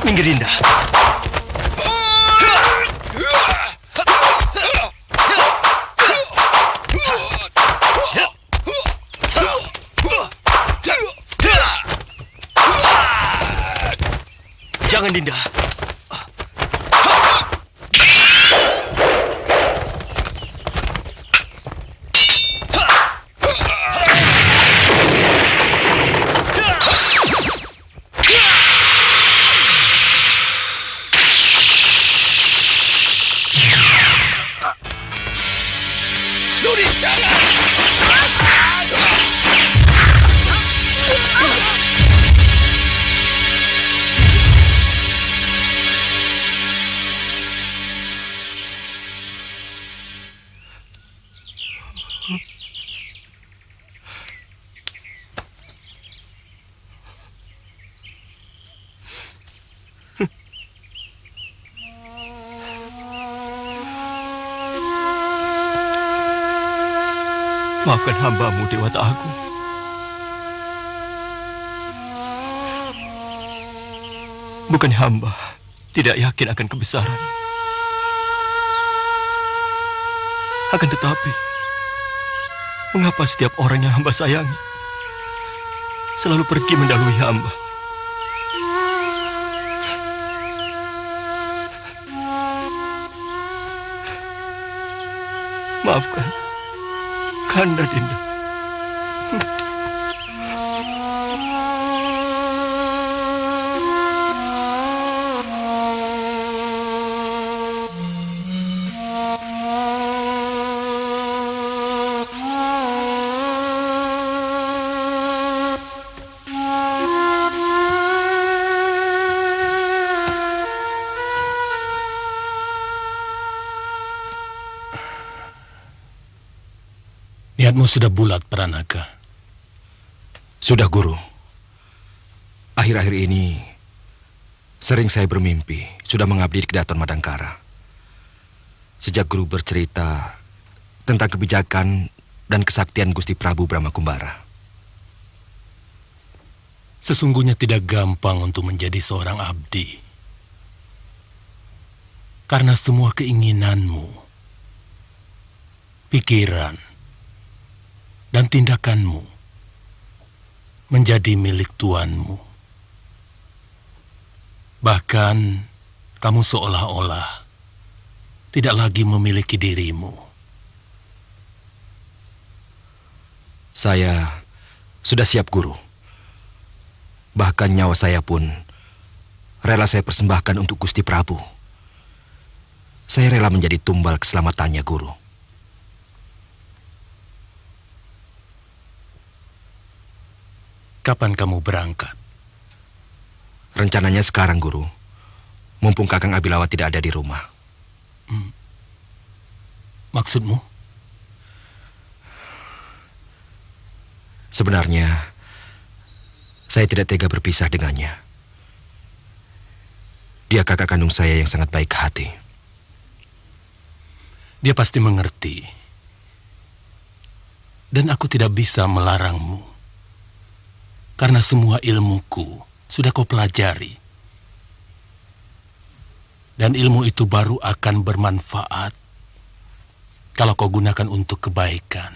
Minggir, Dinda. Jangan, Dinda. Maafkan hamba-Mu, Dewata Agung. Bukan hamba tidak yakin akan kebesaran. Akan tetapi, mengapa setiap orang yang hamba sayangi selalu pergi mendahului hamba? Maafkan Kanda, Dinda. Niatmu sudah bulat, Pranaka. Sudah, Guru. Akhir-akhir ini sering saya bermimpi sudah mengabdi di Kedaton Madangkara. Sejak Guru bercerita tentang kebijakan dan kesaktian Gusti Prabu Brahmakumbara. Sesungguhnya tidak gampang untuk menjadi seorang abdi. Karena semua keinginanmu, pikiran, dan tindakanmu menjadi milik tuanmu. Bahkan kamu seolah-olah tidak lagi memiliki dirimu. Saya sudah siap, Guru. Bahkan nyawa saya pun rela saya persembahkan untuk Gusti Prabu. Saya rela menjadi tumbal keselamatannya, Guru. Kapan kamu berangkat? Rencananya sekarang, Guru. Mumpung Kakang Abilawa tidak ada di rumah. Maksudmu? Sebenarnya, saya tidak tega berpisah dengannya. Dia kakak kandung saya yang sangat baik hati. Dia pasti mengerti. Dan aku tidak bisa melarangmu. Karena semua ilmuku sudah kau pelajari. Dan ilmu itu baru akan bermanfaat kalau kau gunakan untuk kebaikan.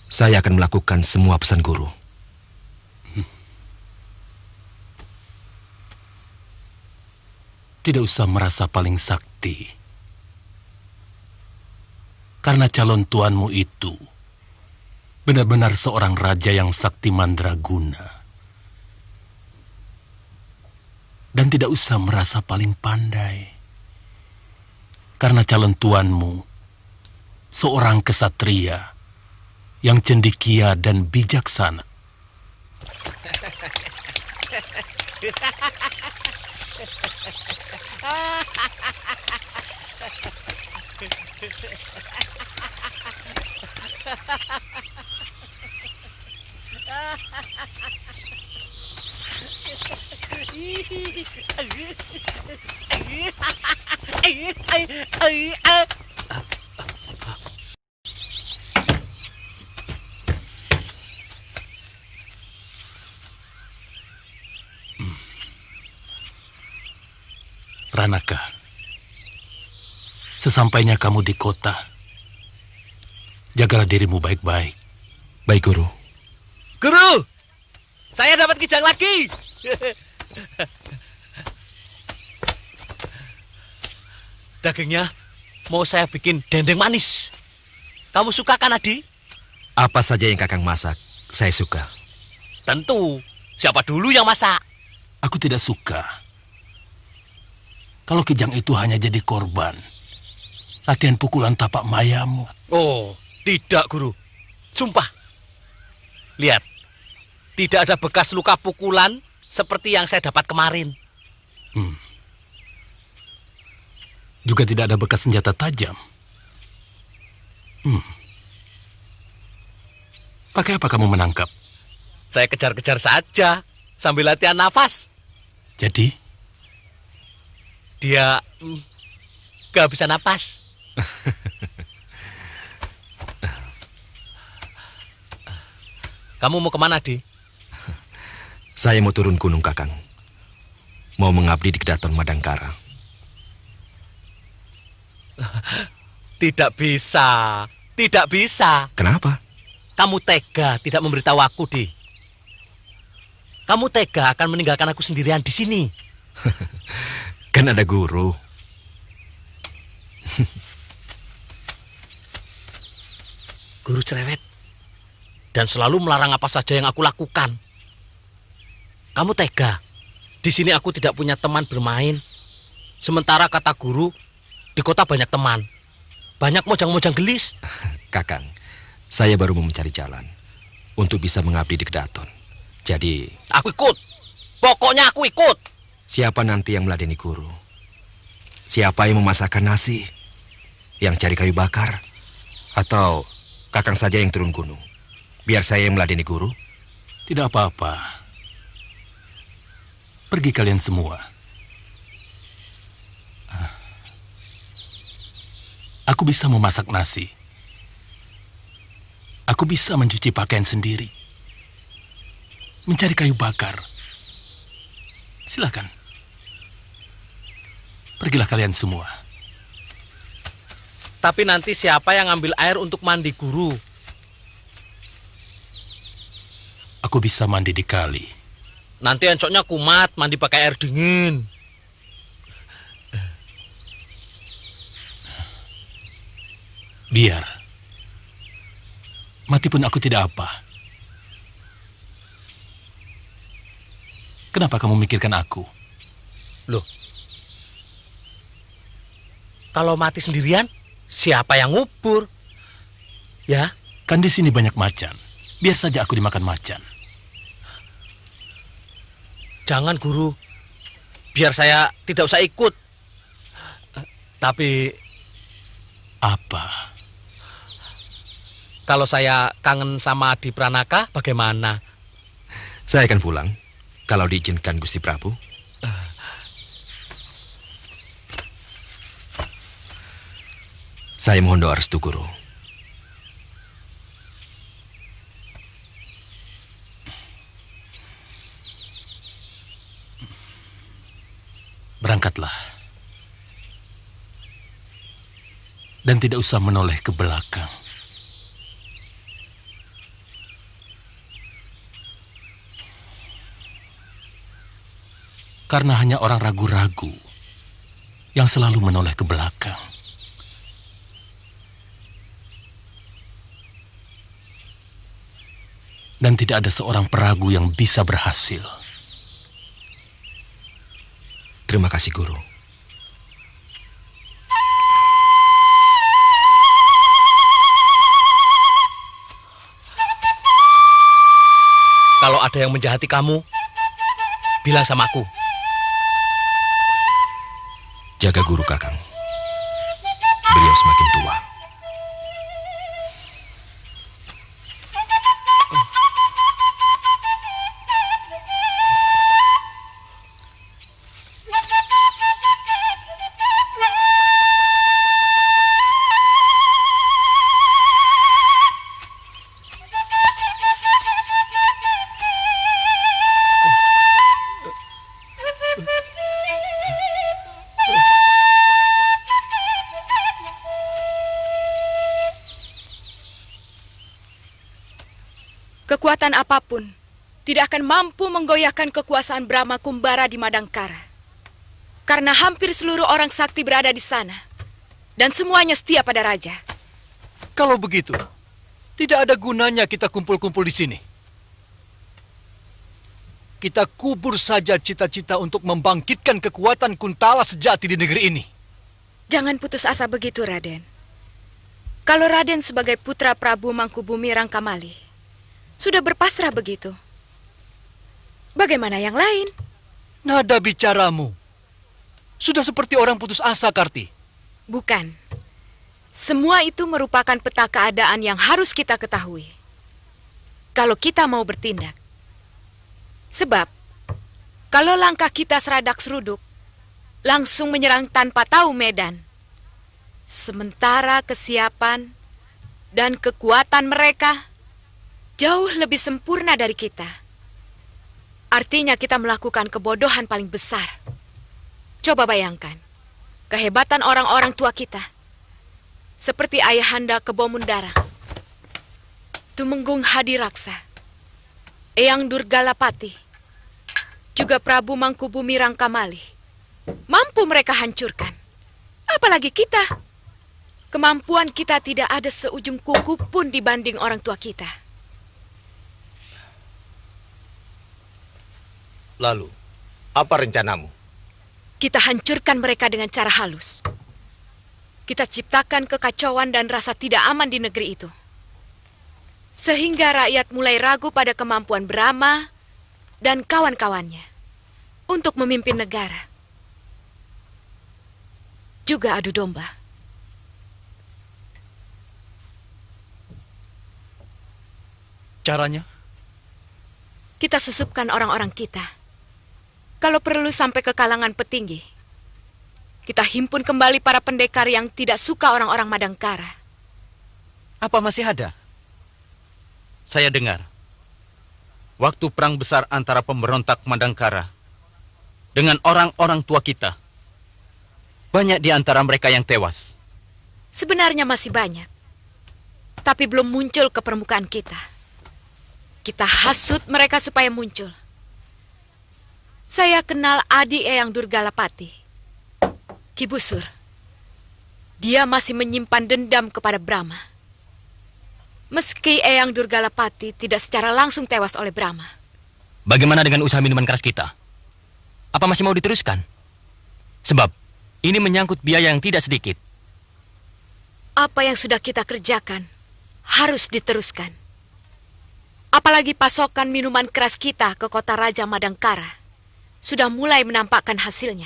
Saya akan melakukan semua pesan Guru. Tidak usah merasa paling sakti. Karena calon tuanmu itu benar-benar seorang raja yang sakti mandraguna. Dan tidak usah merasa paling pandai. Karena calon tuanmu seorang kesatria yang cendekia dan bijaksana. Pranaka, sesampainya kamu di kota, jagalah dirimu baik-baik. Baik, Guru. Guru, saya dapat kijang lagi. Dagingnya mau saya bikin dendeng manis. Kamu suka kan, Adi? Apa saja yang Kakang masak, saya suka. Tentu. Siapa dulu yang masak? Aku tidak suka. Kalau kijang itu hanya jadi korban latihan pukulan tapak mayamu. Oh, tidak, Guru. Sumpah. Lihat, tidak ada bekas luka pukulan seperti yang saya dapat kemarin. Juga tidak ada bekas senjata tajam. Pakai apa kamu menangkap? Saya kejar-kejar saja sambil latihan nafas. Jadi, Dia gak bisa napas. Kamu mau kemana, Di? Saya mau turun gunung, Kakang. Mau mengabdi di Kedaton Madangkara. Tidak bisa. Tidak bisa. Kenapa? Kamu tega tidak memberitahu aku, Di. Kamu tega akan meninggalkan aku sendirian di sini. Kan ada Guru. Guru cerewet. Dan selalu melarang apa saja yang aku lakukan. Kamu tega. Di sini aku tidak punya teman bermain. Sementara kata guru, di kota banyak teman. Banyak mojang-mojang gelis. Kakang, saya baru mau mencari jalan untuk bisa mengabdi di Kedaton. Jadi, Aku ikut. Pokoknya aku ikut. siapa nanti yang meladeni Guru? Siapa yang memasakkan nasi? Yang cari kayu bakar? Atau Kakang saja yang turun gunung? Biar saya yang meladeni Guru? tidak apa-apa. Pergi kalian semua. Aku bisa memasak nasi. Aku bisa mencuci pakaian sendiri. Mencari kayu bakar. Silakan. Pergilah kalian semua. Tapi nanti siapa yang ngambil air untuk mandi guru? Aku bisa mandi di kali. Nanti encoknya kumat mandi pakai air dingin. Biar. Mati pun aku tidak apa. Kenapa kamu memikirkan aku? Loh, kalau mati sendirian, siapa yang ngubur? Ya, Kan di sini banyak macan. Biar saja aku dimakan macan. jangan guru. Biar saya tidak usah ikut. Tapi Apa? kalau saya kangen sama Adi Pranaka, bagaimana? Saya akan pulang kalau diizinkan Gusti Prabu. Saya mohon doa restu Guru. Berangkatlah. Dan tidak usah menoleh ke belakang. Karena hanya orang ragu-ragu yang selalu menoleh ke belakang. Dan tidak ada seorang peragu yang bisa berhasil. Terima kasih Guru. Kalau ada yang menjahati kamu, bilang sama aku. Jaga Guru Kakang. Beliau semakin tua. Kekuatan apapun tidak akan mampu menggoyahkan kekuasaan Brahma Kumbara di Madangkara. Karena hampir seluruh orang sakti berada di sana. Dan semuanya setia pada raja. Kalau begitu, tidak ada gunanya kita kumpul-kumpul di sini. Kita kubur saja cita-cita untuk membangkitkan kekuatan Kuntala sejati di negeri ini. Jangan putus asa begitu, Raden. Kalau Raden sebagai putra Prabu Mangkubumi Rangkamali sudah berpasrah begitu, bagaimana yang lain? Nada bicaramu sudah seperti orang putus asa, Karti. Bukan. Semua itu merupakan peta keadaan yang harus kita ketahui. Kalau kita mau bertindak. Sebab, kalau langkah kita seradak seruduk, langsung menyerang tanpa tahu medan. Sementara kesiapan dan kekuatan mereka jauh lebih sempurna dari kita. Artinya kita melakukan kebodohan paling besar. Coba bayangkan. Kehebatan orang-orang tua kita. Seperti Ayahanda Kebomundara, Tumenggung Hadiraksa, Eyang Durgalapati, juga Prabu Mangkubumi Rangkamali. Mampu mereka hancurkan. Apalagi kita. Kemampuan kita tidak ada seujung kuku pun dibanding orang tua kita. Lalu, apa rencanamu? Kita hancurkan mereka dengan cara halus. Kita ciptakan kekacauan dan rasa tidak aman di negeri itu. Sehingga rakyat mulai ragu pada kemampuan Brahma dan kawan-kawannya untuk memimpin negara. Juga adu domba. Caranya? Kita susupkan orang-orang kita. Kalau perlu sampai ke kalangan petinggi. Kita himpun kembali para pendekar yang tidak suka orang-orang Madangkara. Apa masih ada? Saya dengar, waktu perang besar antara pemberontak Madangkara dengan orang-orang tua kita, banyak di antara mereka yang tewas. Sebenarnya masih banyak. Tapi belum muncul ke permukaan kita. Kita hasut mereka supaya muncul. Saya kenal adik Eyang Durgalapati, Ki Busur. Dia masih menyimpan dendam kepada Brahma. Meski Eyang Durgalapati tidak secara langsung tewas oleh Brahma. Bagaimana dengan usaha minuman keras kita? Apa masih mau diteruskan? Sebab ini menyangkut biaya yang tidak sedikit. Apa yang sudah kita kerjakan harus diteruskan. Apalagi pasokan minuman keras kita ke kota Raja Madangkara sudah mulai menampakkan hasilnya.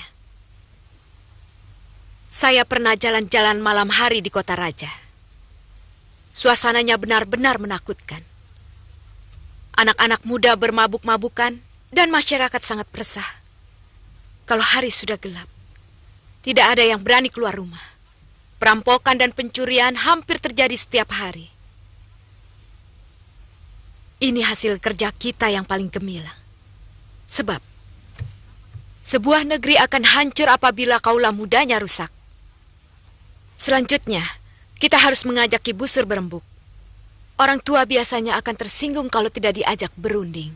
Saya pernah jalan-jalan malam hari di kota Raja. Suasananya benar-benar menakutkan. Anak-anak muda bermabuk-mabukan dan masyarakat sangat resah. Kalau hari sudah gelap, tidak ada yang berani keluar rumah. Perampokan dan pencurian hampir terjadi setiap hari. Ini hasil kerja kita yang paling gemilang. Sebab sebuah negeri akan hancur apabila kaula mudanya rusak. Selanjutnya, kita harus mengajak Ki Busur berembuk. Orang tua biasanya akan tersinggung kalau tidak diajak berunding.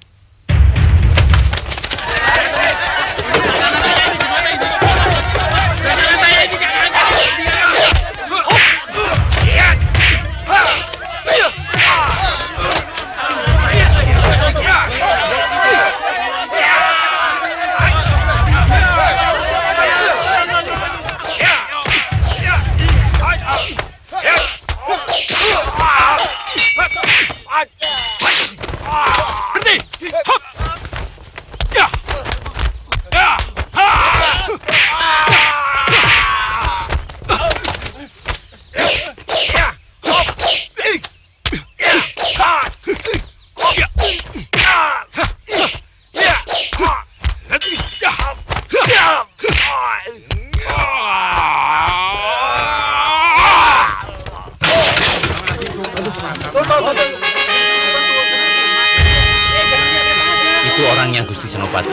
Itu orangnya Gusti Senopati.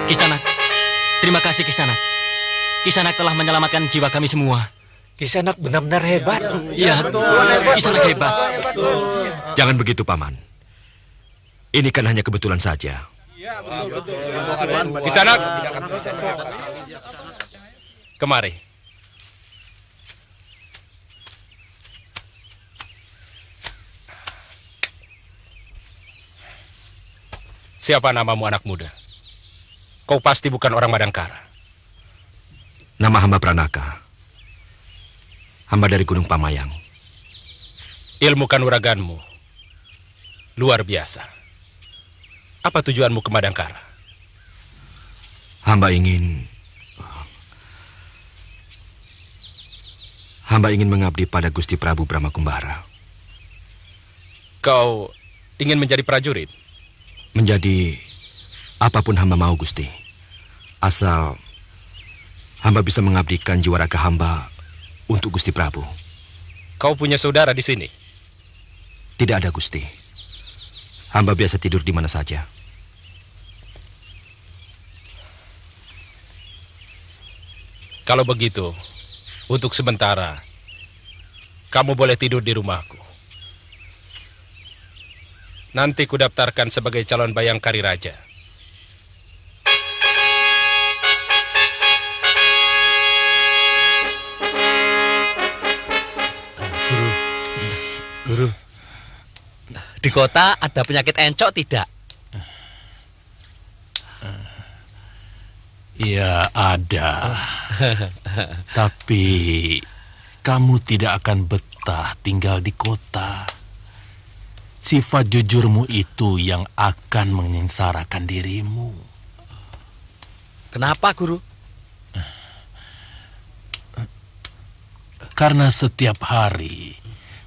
Kisanak, terima kasih Kisanak. Kisanak telah menyelamatkan jiwa kami semua. Kisanak benar-benar hebat. Iya, Kisanak hebat. Jangan begitu, Paman. Ini kan hanya kebetulan saja. Kisanak, kemari. Siapa namamu, anak muda? Kau pasti bukan orang Madangkara. Nama hamba Pranaka. Hamba dari Gunung Pamayang. Ilmu kanuraganmu luar biasa. Apa tujuanmu ke Madangkara? Hamba ingin mengabdi pada Gusti Prabu Brahmakumbara. Kau ingin menjadi prajurit? Menjadi apapun hamba mau, Gusti. Asal hamba bisa mengabdikan jiwa raga hamba untuk Gusti Prabu. Kau punya saudara di sini? Tidak ada, Gusti. Hamba biasa tidur di mana saja. Kalau begitu, untuk sementara, kamu boleh tidur di rumahku. Nanti kudaftarkan sebagai calon Bayangkari Raja. Guru, di kota ada penyakit encok tidak? Ya ada. Tapi kamu tidak akan betah tinggal di kota. Sifat jujurmu itu yang akan menyengsarakan dirimu. Kenapa, Guru? Karena setiap hari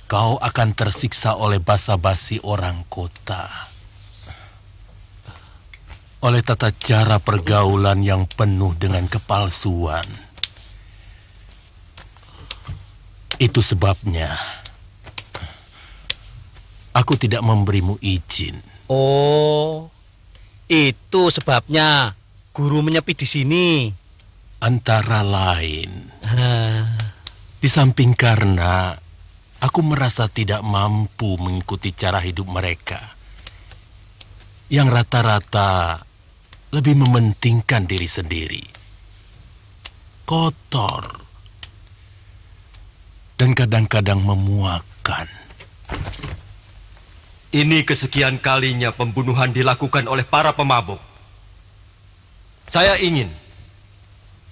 kau akan tersiksa oleh basa-basi orang kota. Oleh tata cara pergaulan yang penuh dengan kepalsuan. Itu sebabnya aku tidak memberimu izin. Oh, itu sebabnya Guru menyepi di sini. Antara lain. Di samping karena aku merasa tidak mampu mengikuti cara hidup mereka. Yang rata-rata lebih mementingkan diri sendiri. Kotor. Dan kadang-kadang memuakkan. Ini kesekian kalinya pembunuhan dilakukan oleh para pemabuk. Saya ingin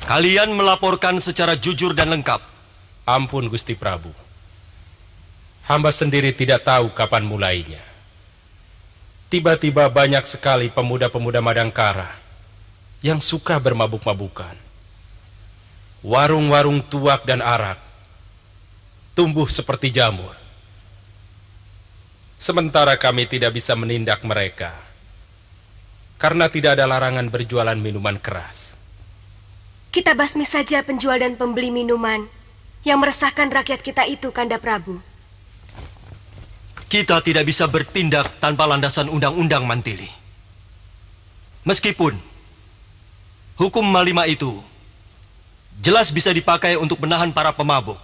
kalian melaporkan secara jujur dan lengkap. Ampun, Gusti Prabu. Hamba sendiri tidak tahu kapan mulainya. Tiba-tiba banyak sekali pemuda-pemuda Madangkara yang suka bermabuk-mabukan. Warung-warung tuak dan arak tumbuh seperti jamur. Sementara kami tidak bisa menindak mereka karena tidak ada larangan berjualan minuman keras. Kita basmi saja penjual dan pembeli minuman yang meresahkan rakyat kita itu, Kanda Prabu. Kita tidak bisa bertindak tanpa landasan undang-undang, Mantili. Meskipun hukum Malima itu jelas bisa dipakai untuk menahan para pemabuk.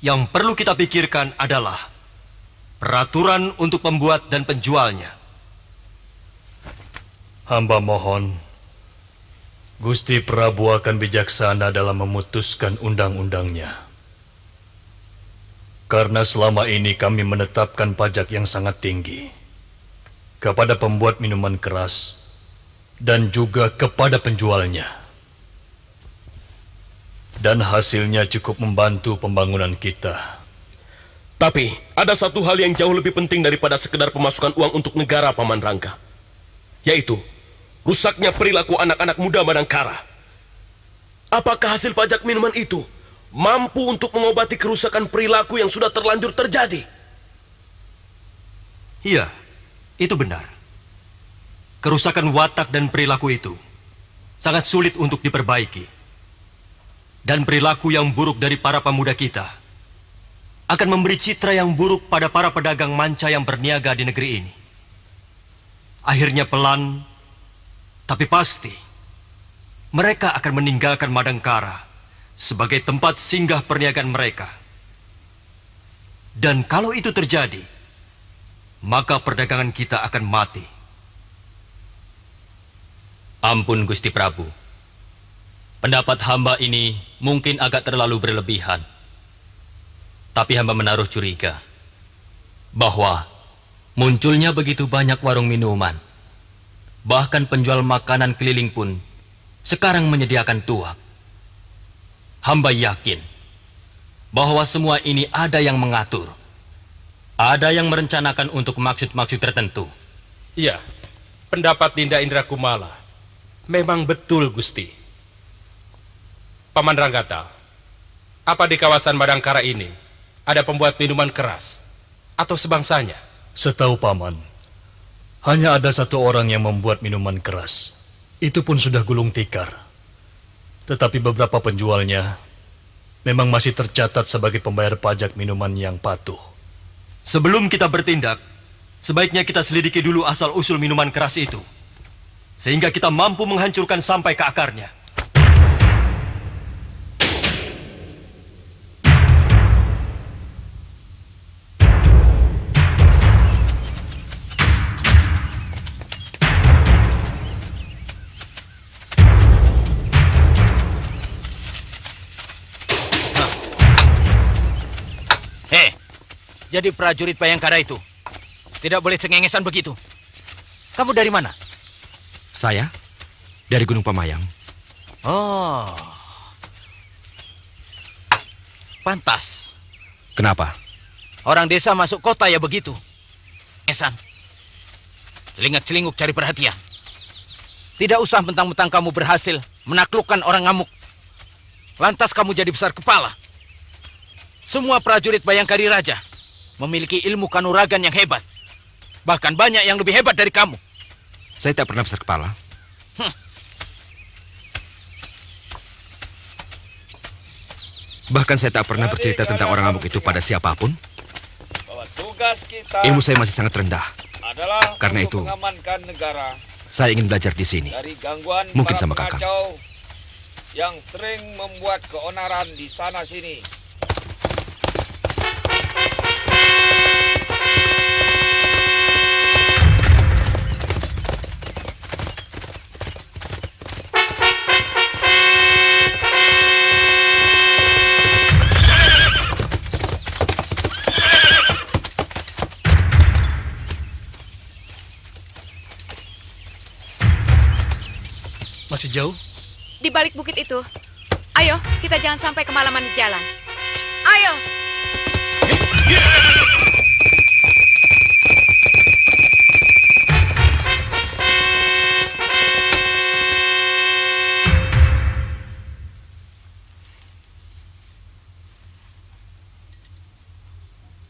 Yang perlu kita pikirkan adalah peraturan untuk pembuat dan penjualnya. Hamba mohon, Gusti Prabu akan bijaksana dalam memutuskan undang-undangnya. Karena selama ini kami menetapkan pajak yang sangat tinggi kepada pembuat minuman keras dan juga kepada penjualnya. Dan hasilnya cukup membantu pembangunan kita. Tapi ada satu hal yang jauh lebih penting daripada sekedar pemasukan uang untuk negara, Paman Rangga. Yaitu rusaknya perilaku anak-anak muda Madangkara. Apakah hasil pajak minuman itu mampu untuk mengobati kerusakan perilaku yang sudah terlanjur terjadi? Iya, itu benar. Kerusakan watak dan perilaku itu sangat sulit untuk diperbaiki. Dan perilaku yang buruk dari para pemuda kita akan memberi citra yang buruk pada para pedagang manca yang berniaga di negeri ini. Akhirnya pelan, tapi pasti, mereka akan meninggalkan Madangkara sebagai tempat singgah perniagaan mereka. Dan kalau itu terjadi, maka perdagangan kita akan mati. Ampun Gusti Prabu. Pendapat hamba ini mungkin agak terlalu berlebihan. Tapi hamba menaruh curiga bahwa munculnya begitu banyak warung minuman, bahkan penjual makanan keliling pun sekarang menyediakan tuak. Hamba yakin bahwa semua ini ada yang mengatur, ada yang merencanakan untuk maksud-maksud tertentu. Iya, pendapat Dinda Indra Kumala memang betul, Gusti. Paman Ranggata, apa di kawasan Madangkara ini ada pembuat minuman keras atau sebangsanya? Setahu Paman, hanya ada satu orang yang membuat minuman keras. Itu pun sudah gulung tikar. Tetapi beberapa penjualnya memang masih tercatat sebagai pembayar pajak minuman yang patuh. Sebelum kita bertindak, sebaiknya kita selidiki dulu asal-usul minuman keras itu, sehingga kita mampu menghancurkan sampai ke akarnya. Jadi prajurit Bayangkara itu tidak boleh cengengesan begitu. Kamu dari mana? Saya dari Gunung Pamayang. Oh, pantas. Kenapa? Orang desa masuk kota ya begitu. Esan, celingak-celinguk cari perhatian. Tidak usah mentang-mentang kamu berhasil menaklukkan orang ngamuk, lantas kamu jadi besar kepala. Semua prajurit Bayangkari Raja memiliki ilmu kanuragan yang hebat. Bahkan banyak yang lebih hebat dari kamu. Saya tak pernah besar kepala. Bahkan saya tak pernah bercerita tentang orang ngamuk itu pada siapapun. Ilmu saya masih sangat rendah. Karena itu, saya ingin belajar di sini. Mungkin sama kakak. Yang sering membuat keonaran di sana sini. Masih jauh? Di balik bukit itu. Ayo, kita jangan sampai kemalaman di jalan. Ayo!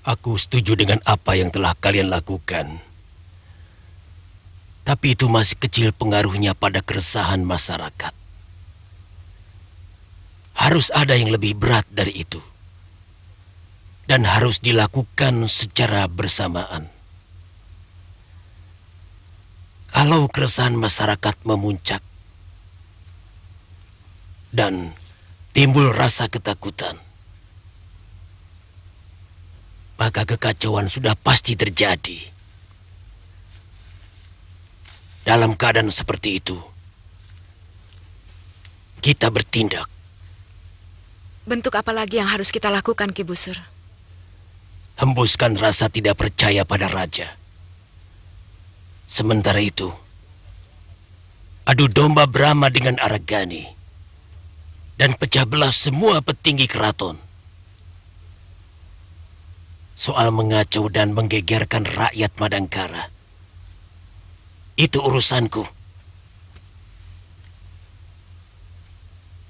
Aku setuju dengan apa yang telah kalian lakukan. Tapi itu masih kecil pengaruhnya pada keresahan masyarakat. Harus ada yang lebih berat dari itu. Dan harus dilakukan secara bersamaan. Kalau keresahan masyarakat memuncak dan timbul rasa ketakutan, maka kekacauan sudah pasti terjadi. Dalam keadaan seperti itu, kita bertindak. Bentuk apa lagi yang harus kita lakukan, Ki Busur? Hembuskan rasa tidak percaya pada raja. Sementara itu, adu domba Brahma dengan Aragani dan pecah belah semua petinggi keraton. Soal mengacau dan menggegerkan rakyat Madangkara, itu urusanku.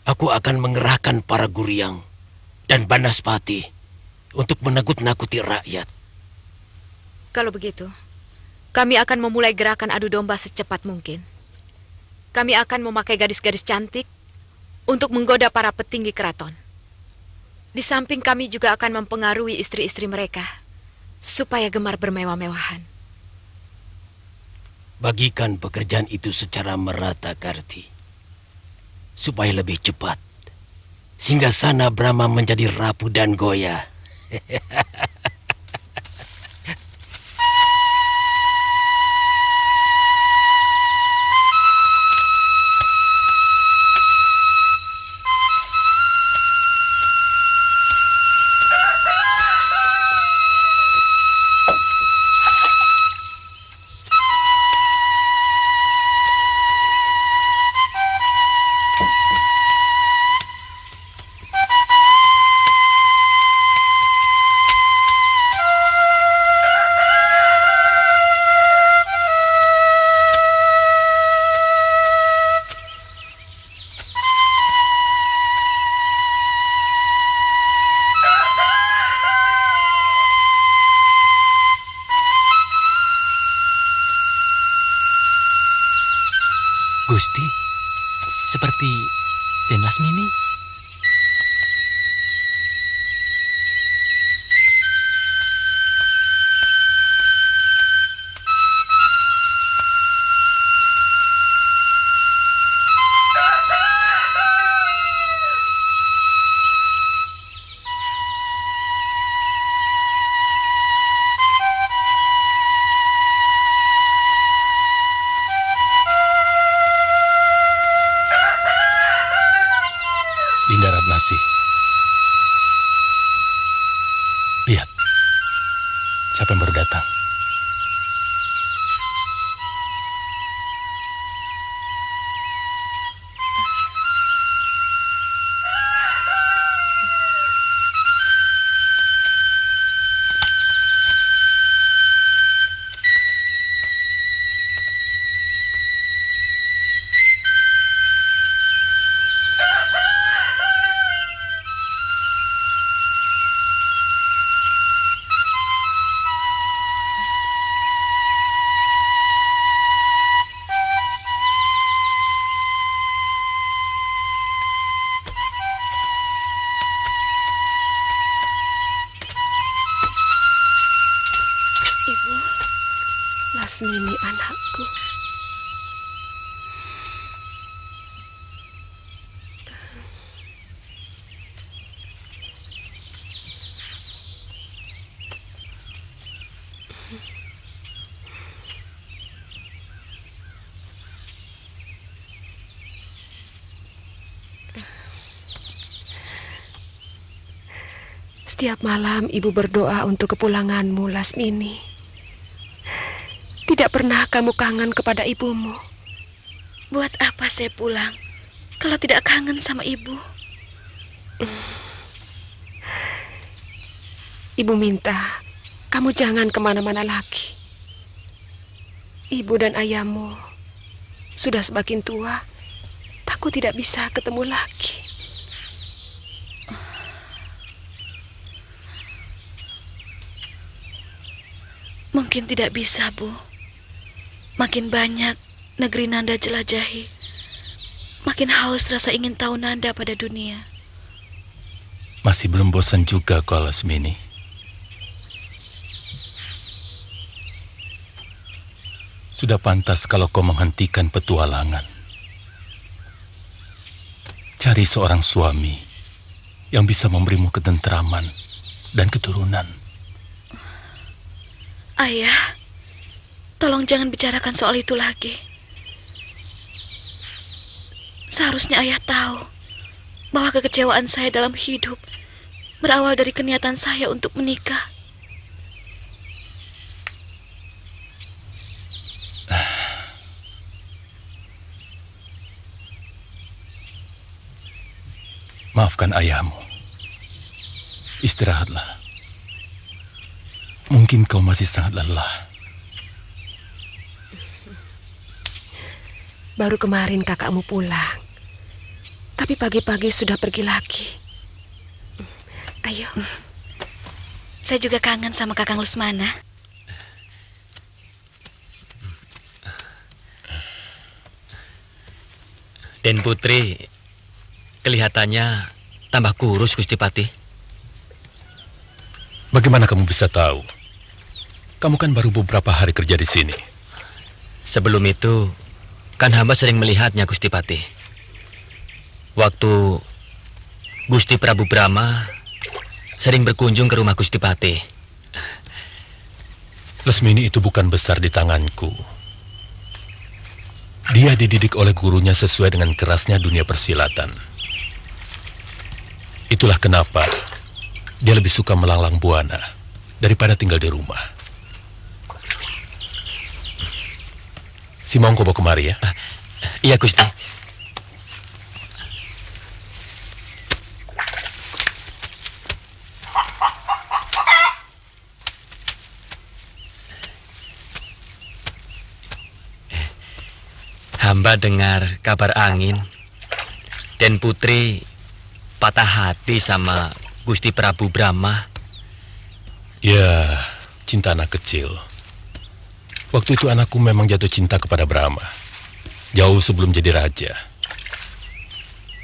Aku akan mengerahkan para Guryang dan Banaspati untuk menakut-nakuti rakyat. Kalau begitu, kami akan memulai gerakan adu domba secepat mungkin. Kami akan memakai gadis-gadis cantik untuk menggoda para petinggi keraton. Di samping kami juga akan mempengaruhi istri-istri mereka supaya gemar bermewah-mewahan. Bagikan pekerjaan itu secara merata, Karti, supaya lebih cepat. Singgasana Brahma menjadi rapuh dan goyah. Gusti, seperti Den Lasmini. Dinda Ratnasi. Lihat, siapa yang baru datang. Lasmini anakku. Setiap malam ibu berdoa untuk kepulanganmu, Lasmini. Tidak pernah kamu kangen kepada ibumu. Buat apa saya pulang kalau tidak kangen sama ibu? Ibu minta kamu jangan kemana-mana lagi. Ibu dan ayahmu sudah semakin tua. Takut tidak bisa ketemu lagi. Mungkin tidak bisa, Bu. Makin banyak negeri Nanda jelajahi, makin haus rasa ingin tahu Nanda pada dunia. Masih belum bosan juga kau, Lasmini. Sudah pantas kalau kau menghentikan petualangan. Cari seorang suami yang bisa memberimu ketentraman dan keturunan. Ayah, tolong jangan bicarakan soal itu lagi. Seharusnya ayah tahu bahwa kekecewaan saya dalam hidup berawal dari keniatan saya untuk menikah. Maafkan ayahmu. Istirahatlah. Mungkin kau masih sangat lelah. Baru kemarin kakakmu pulang. Tapi pagi-pagi sudah pergi lagi. Ayo. Saya juga kangen sama Kakang Lesmana. Den Putri kelihatannya tambah kurus, Gusti Patih. Bagaimana kamu bisa tahu? Kamu kan baru beberapa hari kerja di sini. Sebelum itu, kan hamba sering melihatnya, Gusti Patih. Waktu Gusti Prabu Brahma sering berkunjung ke rumah Gusti Patih. Lesmini itu bukan besar di tanganku. Dia dididik oleh gurunya sesuai dengan kerasnya dunia persilatan. Itulah kenapa dia lebih suka melanglang buana daripada tinggal di rumah. Si Mongko bawa kemari ya. Iya, Gusti. Hamba dengar kabar angin dan Putri patah hati sama Gusti Prabu Brahma. Ya, cinta anak kecil. Waktu itu anakku memang jatuh cinta kepada Brahma, jauh sebelum jadi raja.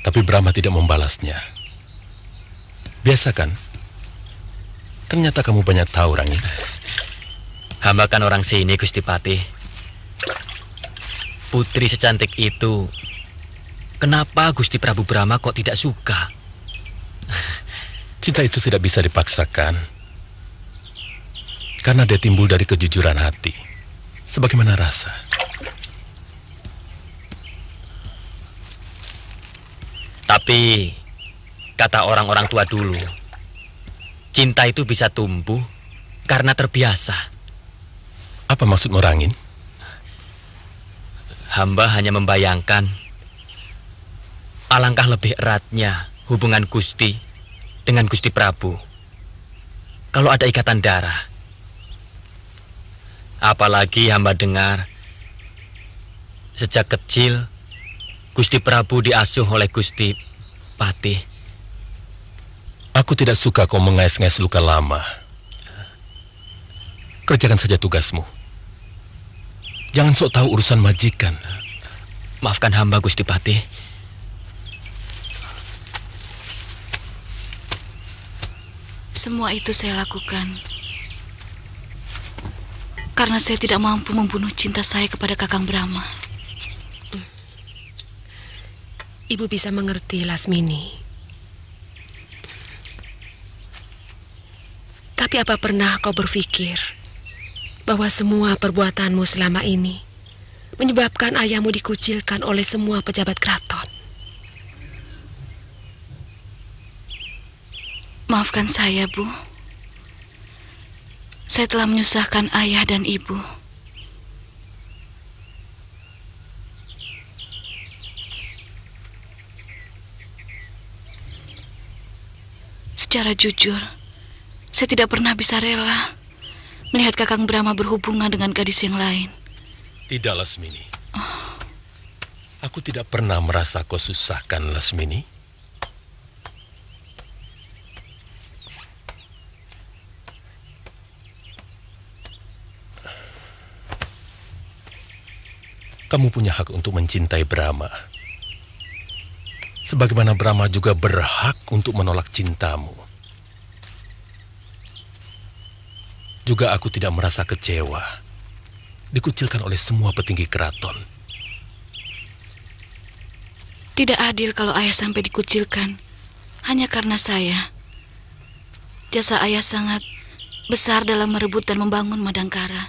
Tapi Brahma tidak membalasnya. Biasa kan? Ternyata kamu banyak tahu, Rangi. Hamba kan orang sini, Gusti Patih. Putri secantik itu, kenapa Gusti Prabu Brahma kok tidak suka? Cinta itu tidak bisa dipaksakan, karena dia timbul dari kejujuran hati, sebagaimana rasa. Tapi, kata orang-orang tua dulu, cinta itu bisa tumbuh karena terbiasa. Apa maksudmu, Rangin? Hamba hanya membayangkan alangkah lebih eratnya hubungan Gusti dengan Gusti Prabu kalau ada ikatan darah. Apalagi hamba dengar sejak kecil Gusti Prabu diasuh oleh Gusti Patih. Aku tidak suka kau mengais-ngais luka lama. Kerjakan saja tugasmu. Jangan sok tahu urusan majikan. Maafkan hamba, Gusti Patih. Semua itu saya lakukan karena saya tidak mampu membunuh cinta saya kepada Kakang Brahma. Ibu bisa mengerti, Lasmini. Tapi apa pernah kau berpikir bahwa semua perbuatanmu selama ini menyebabkan ayahmu dikucilkan oleh semua pejabat keraton? Maafkan saya, Bu. Saya telah menyusahkan ayah dan ibu. Secara jujur, saya tidak pernah bisa rela melihat Kakang Brahma berhubungan dengan gadis yang lain. Tidak, Lasmini. Aku tidak pernah merasa kau susahkan, Lasmini. Kamu punya hak untuk mencintai Brahma. Sebagaimana Brahma juga berhak untuk menolak cintamu. Juga aku tidak merasa kecewa dikucilkan oleh semua petinggi keraton. Tidak adil kalau ayah sampai dikucilkan hanya karena saya. Jasa ayah sangat besar dalam merebut dan membangun Madangkara.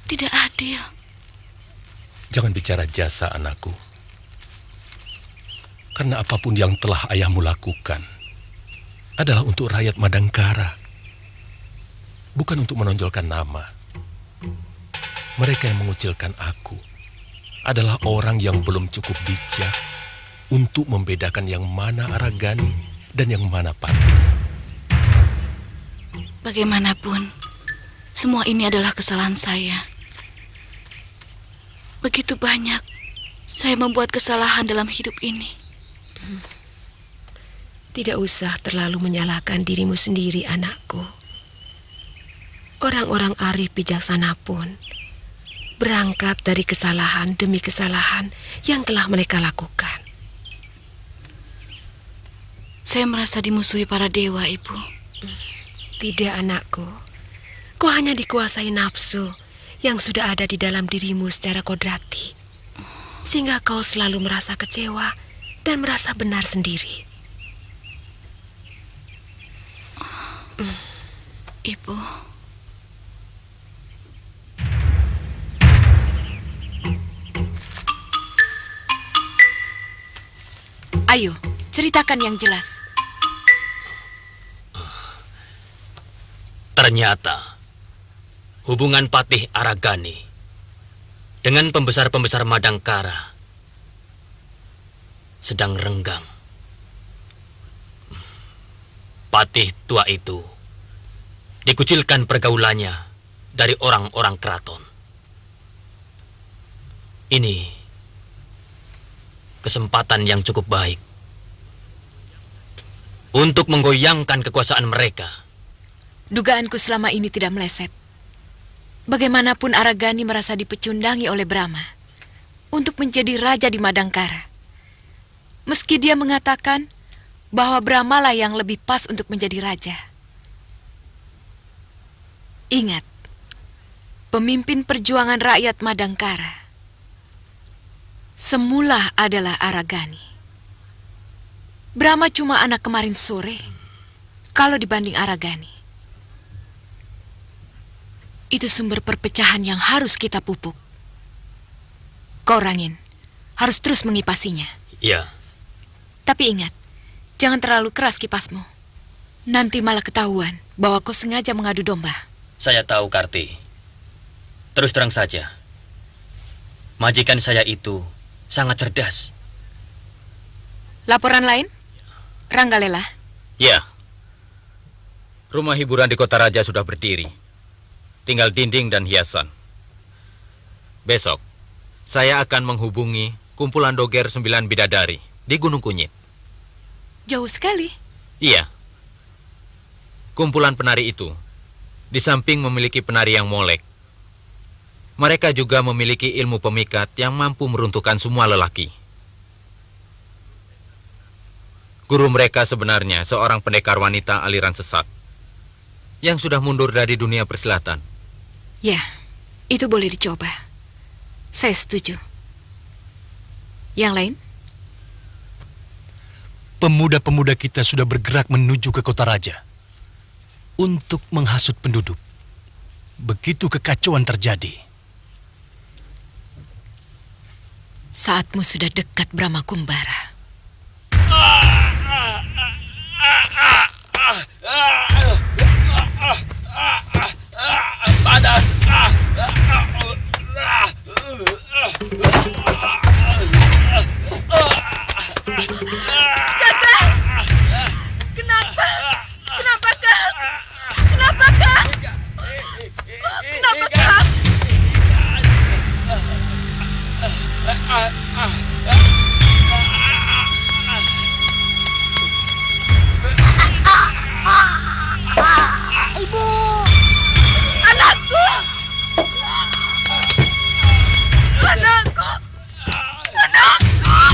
Tidak adil. Jangan bicara jasa, anakku. Karena apapun yang telah ayahmu lakukan adalah untuk rakyat Madangkara. Bukan untuk menonjolkan nama. Mereka yang mengucilkan aku adalah orang yang belum cukup bijak untuk membedakan yang mana Aragani dan yang mana Patih. Bagaimanapun, semua ini adalah kesalahan saya. Begitu banyak saya membuat kesalahan dalam hidup ini. Tidak usah terlalu menyalahkan dirimu sendiri, anakku. Orang-orang arif bijaksana pun berangkat dari kesalahan demi kesalahan yang telah mereka lakukan. Saya merasa dimusuhi para dewa, Ibu. Tidak, anakku. Kau hanya dikuasai nafsu yang sudah ada di dalam dirimu secara kodrati, sehingga kau selalu merasa kecewa dan merasa benar sendiri. Ibu. Ayo, ceritakan yang jelas. Ternyata hubungan Patih Aragani dengan pembesar-pembesar Madangkara sedang renggang. Patih tua itu dikucilkan pergaulannya dari orang-orang keraton. Ini kesempatan yang cukup baik untuk menggoyangkan kekuasaan mereka. Dugaanku selama ini tidak meleset. Bagaimanapun Aragani merasa dipecundangi oleh Brahma untuk menjadi raja di Madangkara. Meski dia mengatakan bahwa Brahma lah yang lebih pas untuk menjadi raja. Ingat, pemimpin perjuangan rakyat Madangkara semula adalah Aragani. Brahma cuma anak kemarin sore kalau dibanding Aragani. Itu sumber perpecahan yang harus kita pupuk. Kau Rangin harus terus mengipasinya. Iya. Tapi ingat, jangan terlalu keras kipasmu. Nanti malah ketahuan bahwa kau sengaja mengadu domba. Saya tahu, Karti. Terus terang saja, majikan saya itu sangat cerdas. Laporan lain? Ranggalela. Ya. Rumah hiburan di Kota Raja sudah berdiri. Tinggal dinding dan hiasan. Besok, saya akan menghubungi kumpulan doger 9 bidadari di Gunung Kunyit. Jauh sekali. Iya. Kumpulan penari itu, di samping memiliki penari yang molek, mereka juga memiliki ilmu pemikat yang mampu meruntuhkan semua lelaki. Guru mereka sebenarnya seorang pendekar wanita aliran sesat yang sudah mundur dari dunia persilatan. Ya, itu boleh dicoba. Saya setuju. Yang lain? Pemuda-pemuda kita sudah bergerak menuju ke Kota Raja untuk menghasut penduduk. Begitu kekacauan terjadi. Saatmu sudah dekat, Brahma Kumbara. Panas. Kakak, kenapa? Kenapa, Kak? Kenapa, Kak? Kenapa, Kak? Ibu. Anakku! Anakku! Anakku!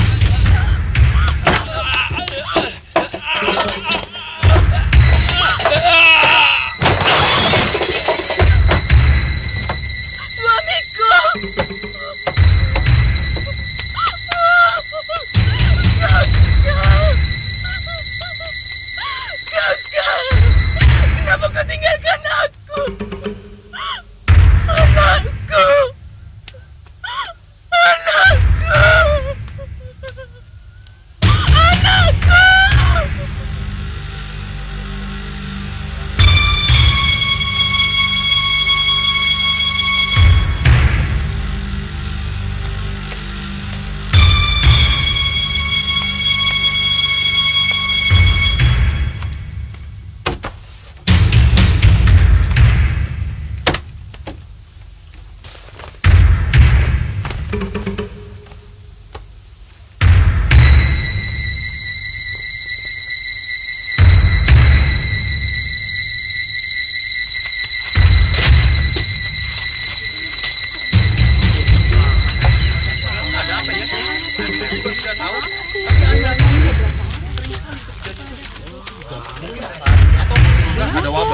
Suamiku! Kakak! Kenapa kau tinggalkan aku? Anakku! Anakku! Anakku!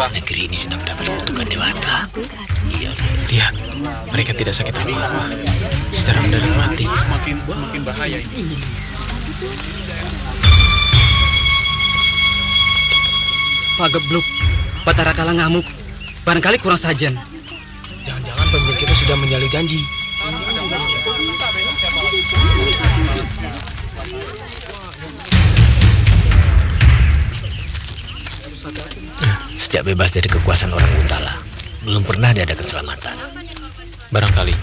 Negeri ini sudah mendapat kutukan dewata. Iya. Lihat, mereka tidak sakit apa-apa. Secara mendadak mati. Makin bahaya ini. Pak Gebluk, Batara Kala ngamuk. Barangkali kurang sajen. Jangan-jangan pemimpin kita sudah menyalahi janji. Sejak bebas dari kekuasaan orang Guntala, belum pernah dia ada keselamatan. Barangkali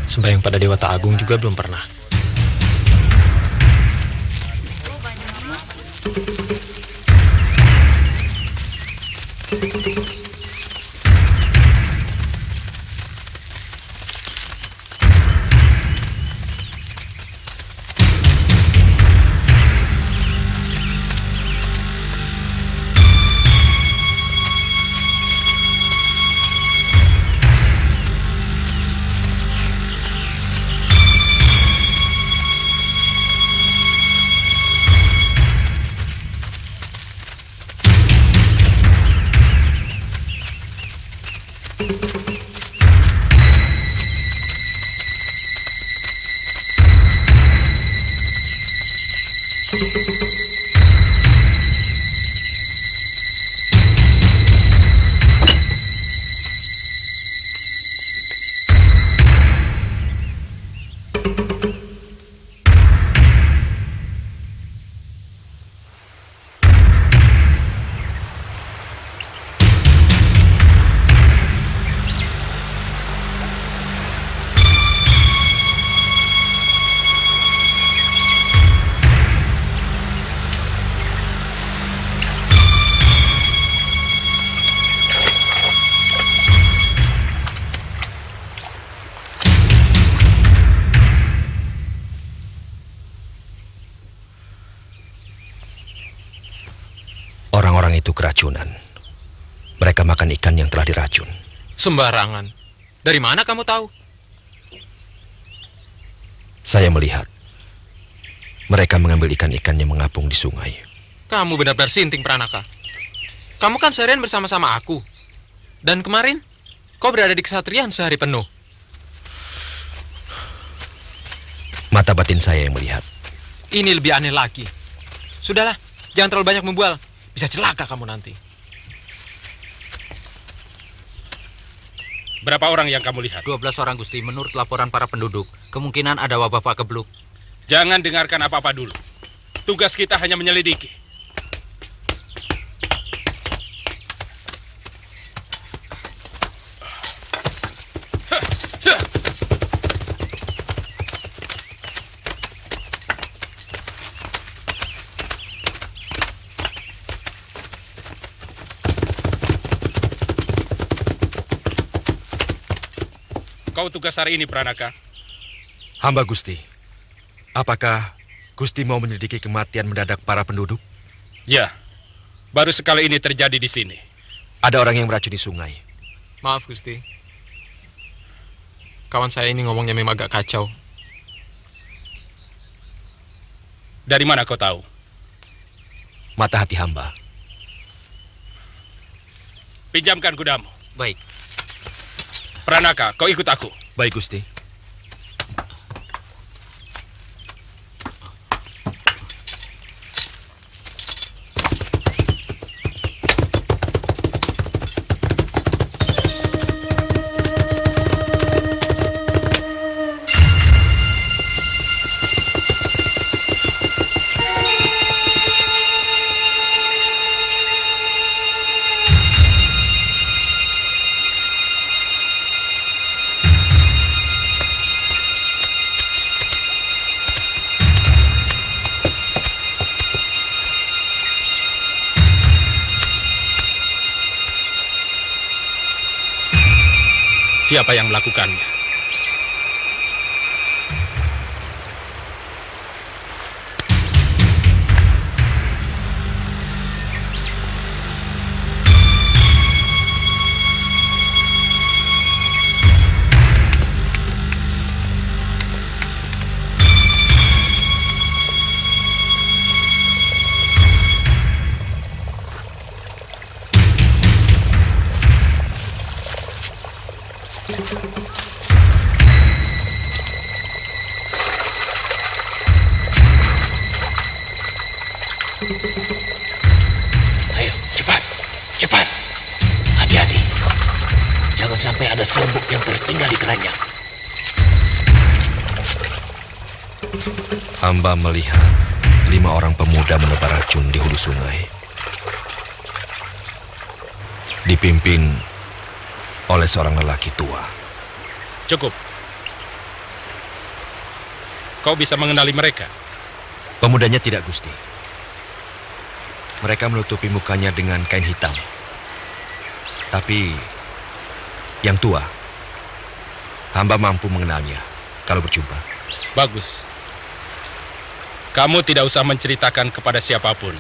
sembahyang pada Dewa Agung juga belum pernah. Orang-orang itu keracunan. Mereka makan ikan yang telah diracun. Sembarangan. Dari mana kamu tahu? Saya melihat mereka mengambil ikan-ikan yang mengapung di sungai. Kamu benar-benar sinting, Pranaka. Kamu kan seharian bersama-sama aku. Dan kemarin, kau berada di Kesatrian sehari penuh. Mata batin saya yang melihat. Ini lebih aneh lagi. Sudahlah, jangan terlalu banyak membual. Bisa celaka kamu nanti. Berapa orang yang kamu lihat? 12 orang, Gusti. Menurut laporan para penduduk, kemungkinan ada wabah pakebluk. Jangan dengarkan apa-apa dulu. Tugas kita hanya menyelidiki. Kau tugas hari ini, Pranaka? Hamba Gusti. Apakah Gusti mau menyelidiki kematian mendadak para penduduk? Ya, baru sekali ini terjadi di sini. Ada orang yang meracuni sungai. Maaf, Gusti. Kawan saya ini ngomongnya memang agak kacau. Dari mana kau tahu? Mata hati hamba. Pinjamkan kudamu. Baik. Pranaka, kau ikut aku. Baik, Gusti. Siapa yang melakukannya? Ayo, cepat, cepat. sampai ada serbuk yang tertinggal di keranjang. Hamba melihat 5 orang pemuda menebar racun di hulu sungai. Dipimpin oleh seorang lelaki tua. Cukup. Kau bisa mengenali mereka? Pemudanya tidak, Gusti. Mereka menutupi mukanya dengan kain hitam. Tapi yang tua, hamba mampu mengenalnya kalau berjumpa. Bagus. Kamu tidak usah menceritakan kepada siapapun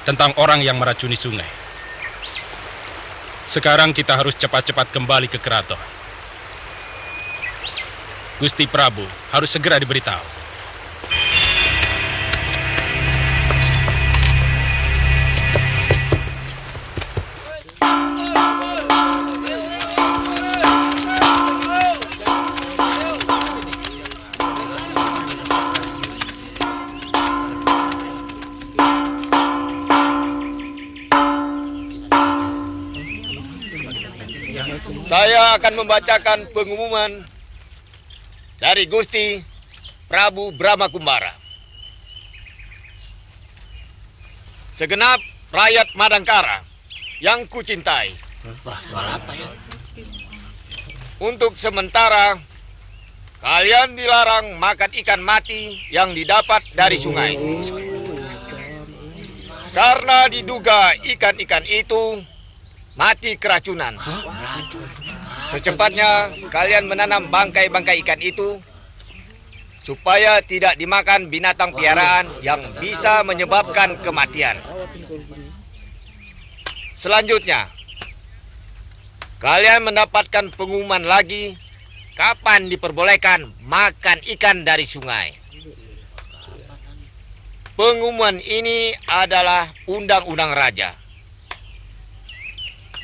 tentang orang yang meracuni sungai. Sekarang kita harus cepat-cepat kembali ke keraton. Gusti Prabu harus segera diberitahu. Saya akan membacakan pengumuman dari Gusti Prabu Brahma Kumbara. Segenap rakyat Madangkara yang kucintai. Suara apa ya? Untuk sementara, kalian dilarang makan ikan mati yang didapat dari sungai. Karena diduga ikan-ikan itu mati keracunan. Secepatnya kalian menanam bangkai-bangkai ikan itu supaya tidak dimakan binatang piaraan yang bisa menyebabkan kematian. Selanjutnya, kalian mendapatkan pengumuman lagi kapan diperbolehkan makan ikan dari sungai. Pengumuman ini adalah undang-undang raja.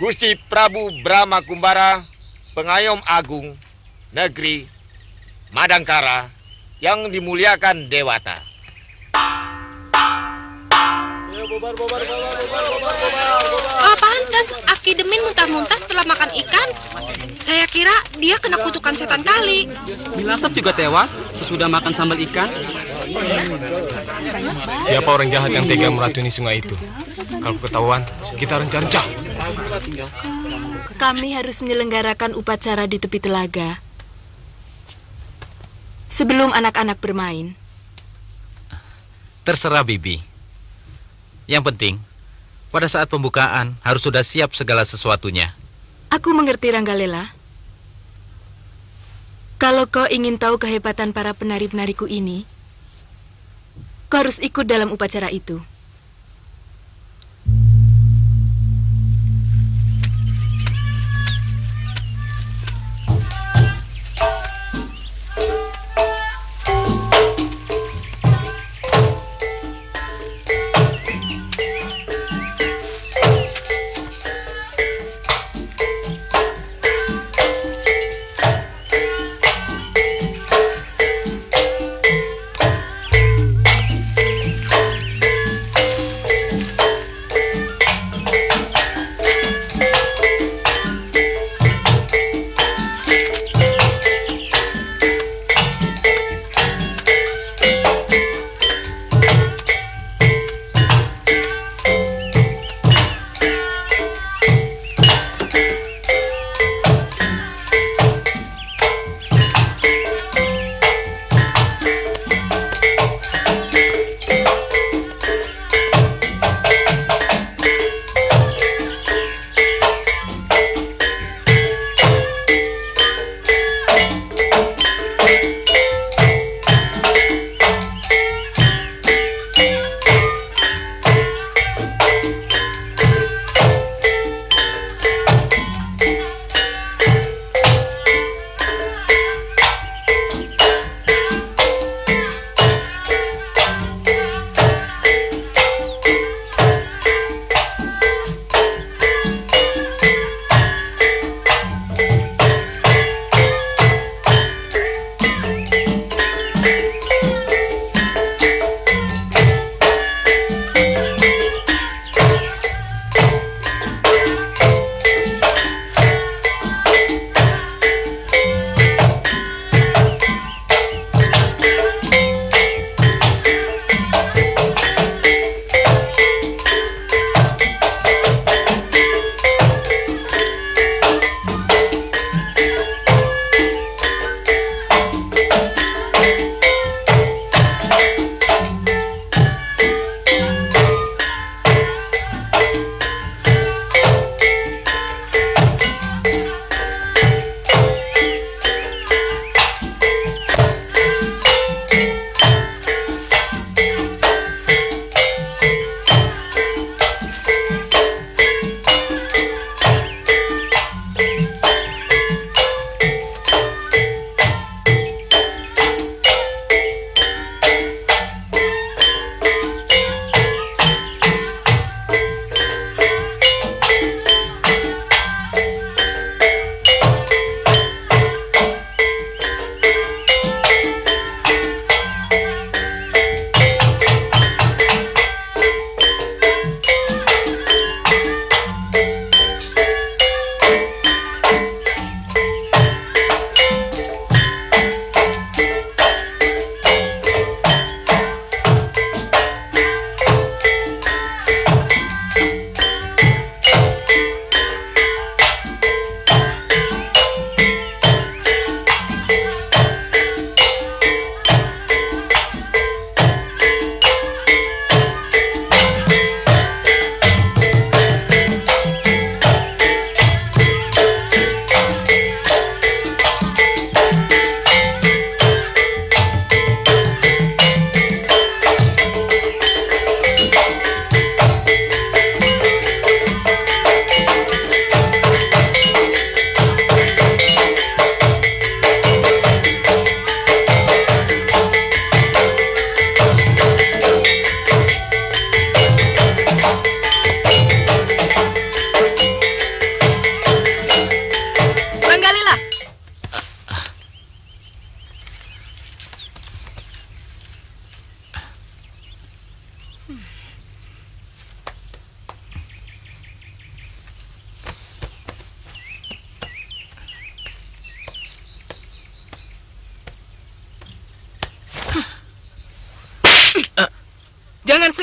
Gusti Prabu Brahma Kumbara, pengayom agung negeri Madangkara yang dimuliakan Dewata. Oh, pantas Aki Demin muntah-muntah setelah makan ikan. Saya kira dia kena kutukan setan kali. Milasap juga tewas sesudah makan sambal ikan. Siapa orang jahat yang tega meracuni sungai itu? Kalau ketahuan, kita renca-renca. Kami harus menyelenggarakan upacara di tepi telaga sebelum anak-anak bermain. Terserah Bibi. Yang penting, pada saat pembukaan harus sudah siap segala sesuatunya. Aku mengerti, Ranggalela. Kalau kau ingin tahu kehebatan para penari-penariku ini, kau harus ikut dalam upacara itu.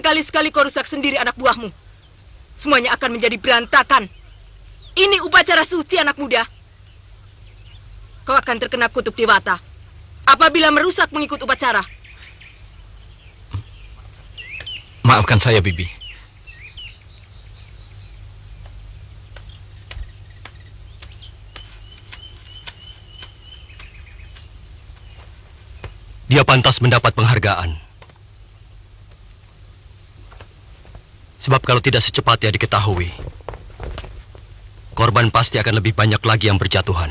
sekali-sekali kau rusak sendiri anak buahmu, semuanya akan menjadi berantakan. Ini upacara suci anak muda. Kau akan terkena kutuk Dewata apabila merusak mengikut upacara. Maafkan saya, Bibi. Dia pantas mendapat penghargaan. Sebab kalau tidak secepatnya diketahui, korban pasti akan lebih banyak lagi yang berjatuhan.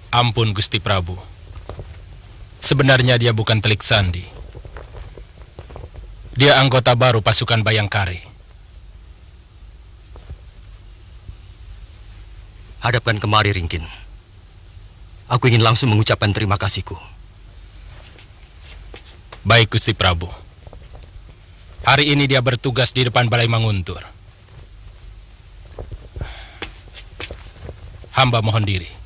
Ampun Gusti Prabu. Sebenarnya dia bukan Telik Sandi. Dia anggota baru pasukan Bayangkari. Hadapkan kemari, Ringkin. Aku ingin langsung mengucapkan terima kasihku. Baik Gusti Prabu. Hari ini dia bertugas di depan Balai Manguntur. Hamba mohon diri.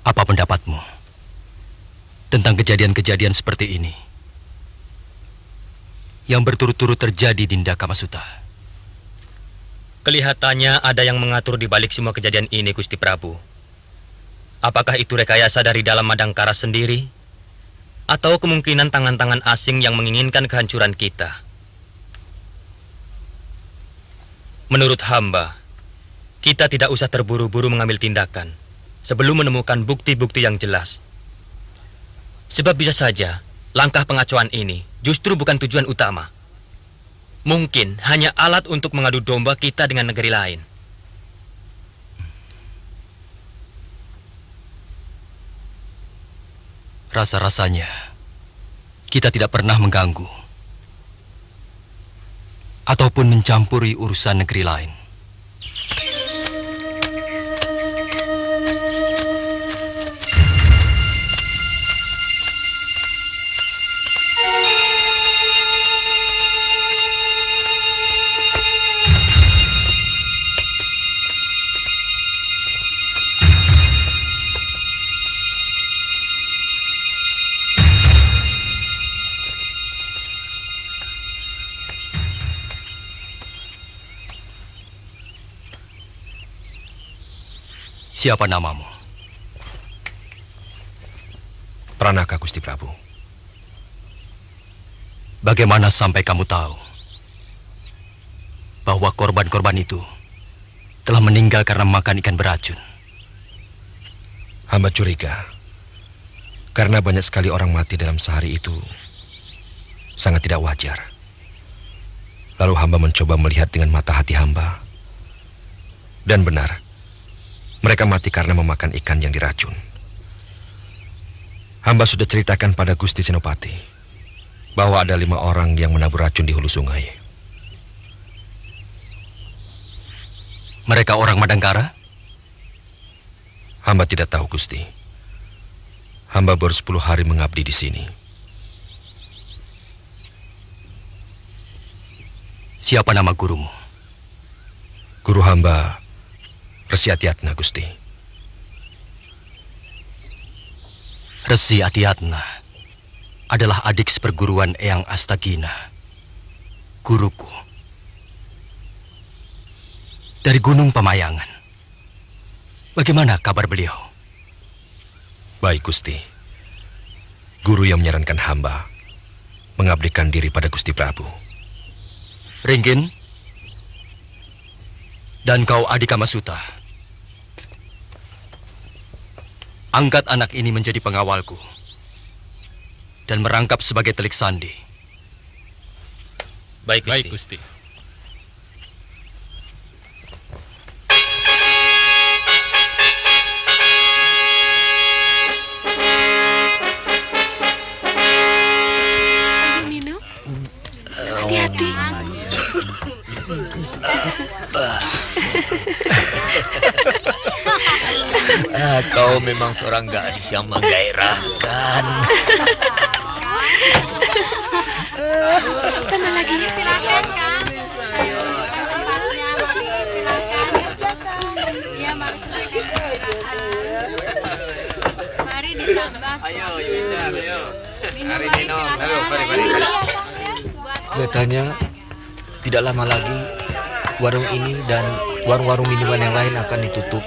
Apa pendapatmu tentang kejadian-kejadian seperti ini yang berturut-turut terjadi di Ndaka-Masuta? Kelihatannya ada yang mengatur di balik semua kejadian ini, Gusti Prabu. Apakah itu rekayasa dari dalam Madangkara sendiri, atau kemungkinan tangan-tangan asing yang menginginkan kehancuran kita? Menurut hamba, kita tidak usah terburu-buru mengambil tindakan sebelum menemukan bukti-bukti yang jelas. Sebab bisa saja langkah pengacauan ini justru bukan tujuan utama. Mungkin hanya alat untuk mengadu domba kita dengan negeri lain. Rasa-rasanya kita tidak pernah mengganggu ataupun mencampuri urusan negeri lain. Siapa namamu? Pranaka, Gusti Prabu. Bagaimana sampai kamu tahu bahwa korban-korban itu telah meninggal karena makan ikan beracun? Hamba curiga karena banyak sekali orang mati dalam sehari itu sangat tidak wajar. Lalu hamba mencoba melihat dengan mata hati hamba, dan benar, mereka mati karena memakan ikan yang diracun. Hamba sudah ceritakan pada Gusti Senopati bahwa ada 5 orang yang menabur racun di hulu sungai. Mereka orang Madangkara? Hamba tidak tahu, Gusti. Hamba baru 10 hari mengabdi di sini. Siapa nama gurumu? Guru hamba Resi Atiatna, Gusti. Resi Atiatna adalah adik seperguruan Eyang Astagina, guruku. Dari Gunung Pamayangan. Bagaimana kabar beliau? Baik, Gusti. Guru yang menyarankan hamba mengabdikan diri pada Gusti Prabu. Ringgin, dan kau Adhikamasuta, angkat anak ini menjadi pengawalku dan merangkap sebagai Telik Sandi. Baik, Gusti. Baik, Gusti. Hati-hati. Kau memang seorang gadis yang menggairahkan. Tambah lagi ya. Silakan, Kang. Iya, masuk. Mari ditambah. Ayo. Mari minum. Mari. Kelihatannya tidak lama lagi warung ini dan warung-warung minuman yang lain akan ditutup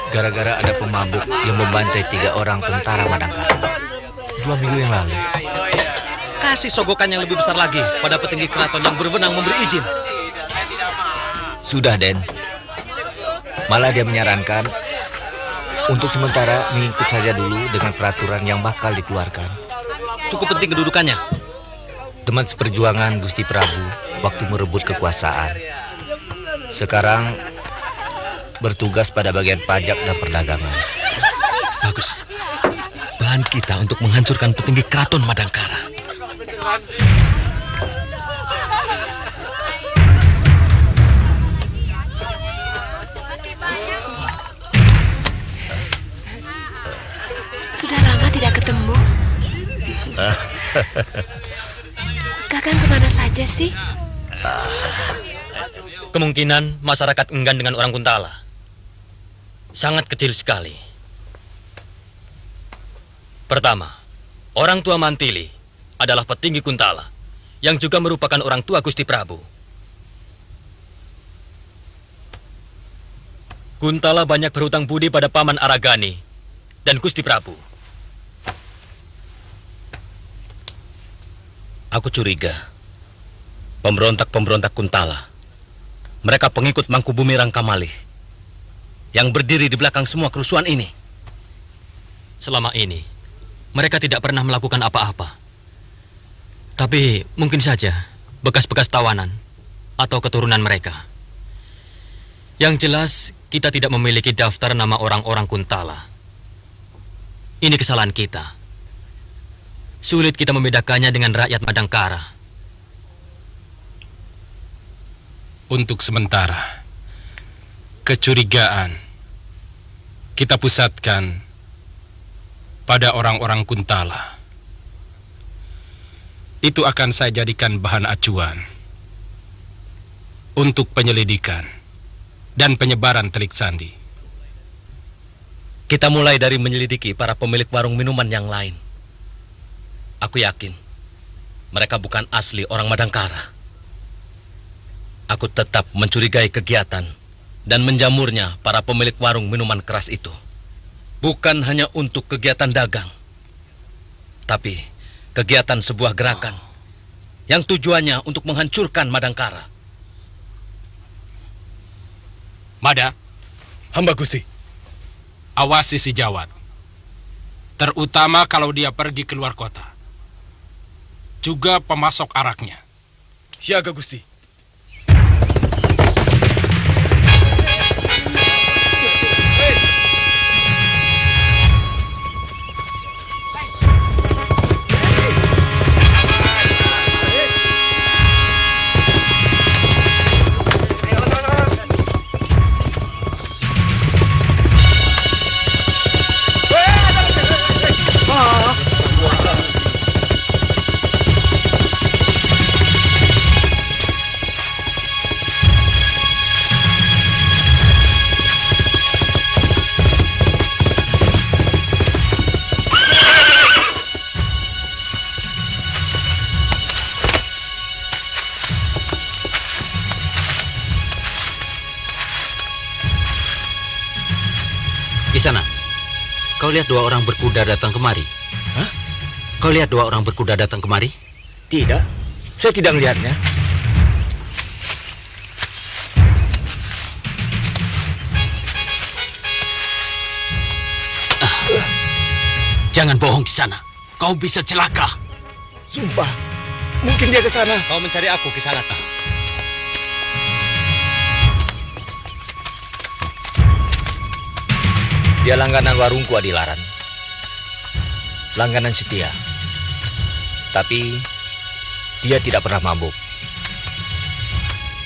gara-gara ada pemabuk yang membantai 3 orang tentara Madangkara 2 minggu yang lalu. Kasih sogokan yang lebih besar lagi pada petinggi keraton yang berwenang memberi izin. Sudah, Den. Malah dia menyarankan untuk sementara mengikut saja dulu dengan peraturan yang bakal dikeluarkan. Cukup penting kedudukannya. Teman seperjuangan Gusti Prabu waktu merebut kekuasaan. Sekarang bertugas pada bagian pajak dan perdagangan. Bagus. Bahan kita untuk menghancurkan petinggi keraton Madangkara. Sudah lama tidak ketemu. Kakang kemana saja sih? Kemungkinan masyarakat enggan dengan orang Kuntala sangat kecil sekali. Pertama, orang tua Mantili adalah petinggi Kuntala yang juga merupakan orang tua Gusti Prabu. Kuntala banyak berhutang budi pada Paman Aragani dan Gusti Prabu. Aku curiga pemberontak-pemberontak Kuntala, mereka pengikut Mangkubumi Rangkamalih yang berdiri di belakang semua kerusuhan ini. Selama ini mereka tidak pernah melakukan apa-apa. Tapi mungkin saja bekas-bekas tawanan atau keturunan mereka. Yang jelas kita tidak memiliki daftar nama orang-orang Kuntala. Ini kesalahan kita. Sulit kita membedakannya dengan rakyat Madangkara. Untuk sementara, kecurigaan kita pusatkan pada orang-orang Kuntala. Itu akan saya jadikan bahan acuan untuk penyelidikan dan penyebaran telik sandi. Kita mulai dari menyelidiki para pemilik warung minuman yang lain. Aku yakin mereka bukan asli orang Madangkara. Aku tetap mencurigai kegiatan dan menjamurnya para pemilik warung minuman keras itu. Bukan hanya untuk kegiatan dagang, tapi kegiatan sebuah gerakan yang tujuannya untuk menghancurkan Madangkara. Mada, hamba Gusti. Awasi si Jawat, terutama kalau dia pergi keluar kota. Juga pemasok araknya. Siaga, Gusti. Kisana, kau lihat 2 orang berkuda datang kemari? Hah? Kau lihat 2 orang berkuda datang kemari? Tidak, saya tidak melihatnya. Jangan bohong Kisana. Kau bisa celaka. Sumpah, mungkin dia ke sana. Kau mencari aku, Kisana. Dia langganan warungku, Adilaran. Langganan setia. Tapi dia tidak pernah mabuk.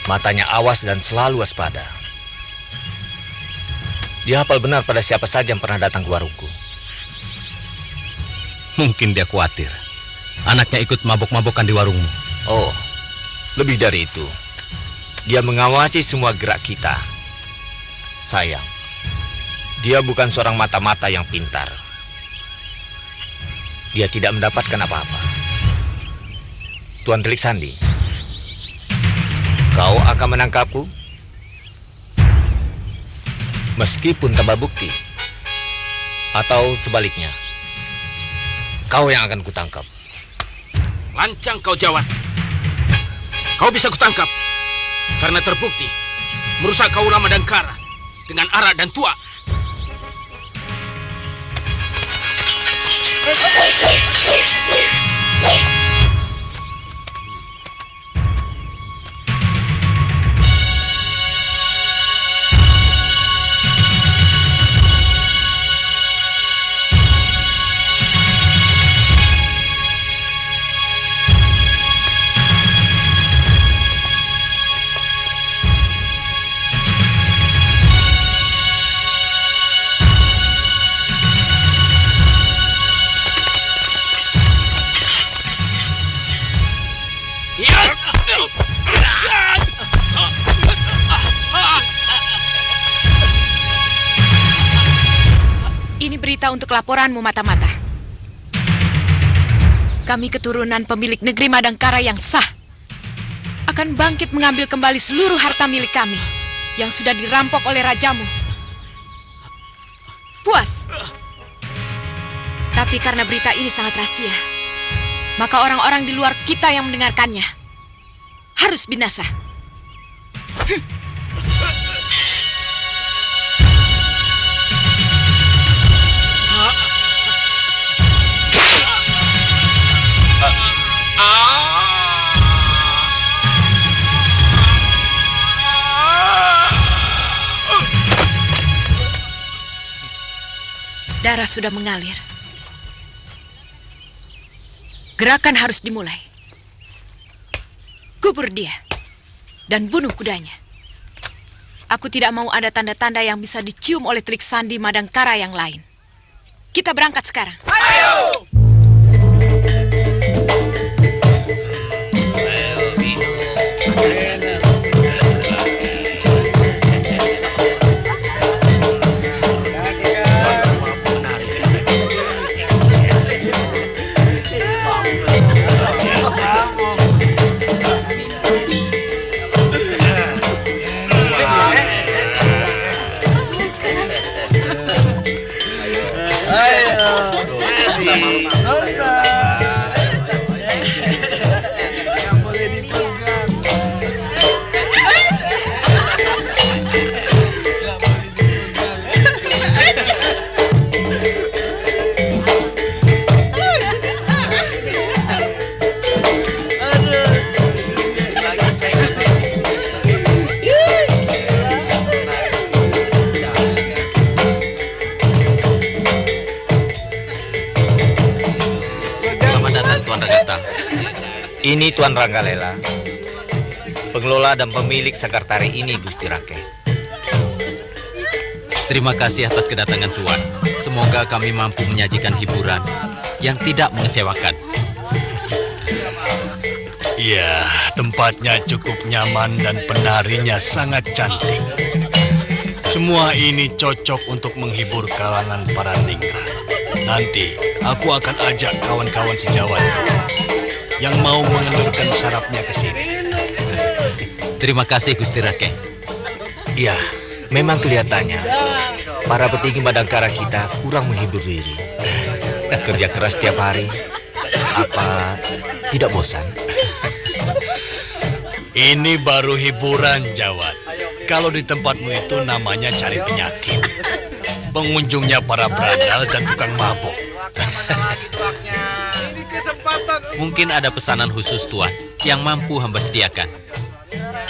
Matanya awas dan selalu waspada. Dia hafal benar pada siapa saja yang pernah datang ke warungku. Mungkin dia khawatir anaknya ikut mabok-mabokan di warungmu. Oh, lebih dari itu. Dia mengawasi semua gerak kita. Sayang, dia bukan seorang mata-mata yang pintar. Dia tidak mendapatkan apa-apa. Tuan Telik Sandi, kau akan menangkapku? Meskipun tanpa bukti. Atau sebaliknya, kau yang akan kutangkap. Lancang kau, Jawan. Kau bisa kutangkap karena terbukti merusak Kaula Madangkara dengan arak dan tuak. Ini berita untuk laporanmu, mata-mata. Kami keturunan pemilik negeri Madangkara yang sah akan bangkit mengambil kembali seluruh harta milik kami yang sudah dirampok oleh rajamu. Puas. Tapi karena berita ini sangat rahasia, maka orang-orang di luar kita yang mendengarkannya harus binasa. Darah sudah mengalir. Gerakan harus dimulai. Kubur dia dan bunuh kudanya. Aku tidak mau ada tanda-tanda yang bisa dicium oleh Telik Sandi Madangkara yang lain. Kita berangkat sekarang. Ayo! Ini Tuan Ranggalela, pengelola dan pemilik Sagartari ini, Gusti Rake. Terima kasih atas kedatangan Tuan. Semoga kami mampu menyajikan hiburan yang tidak mengecewakan. Iya, tempatnya cukup nyaman dan penarinya sangat cantik. Semua ini cocok untuk menghibur kalangan para ningrat. Nanti aku akan ajak kawan-kawan sejawatku yang mau mengendurkan sarafnya ke sini. Terima kasih, Gusti Rake. Iya, memang kelihatannya para petinggi Madangkara kita kurang menghibur diri. Kerja keras setiap hari. Apa tidak bosan? Ini baru hiburan, Jawad. Kalau di tempatmu itu namanya cari penyakit. Pengunjungnya para berandal dan tukang mabuk. Mungkin ada pesanan khusus Tuan yang mampu hamba sediakan.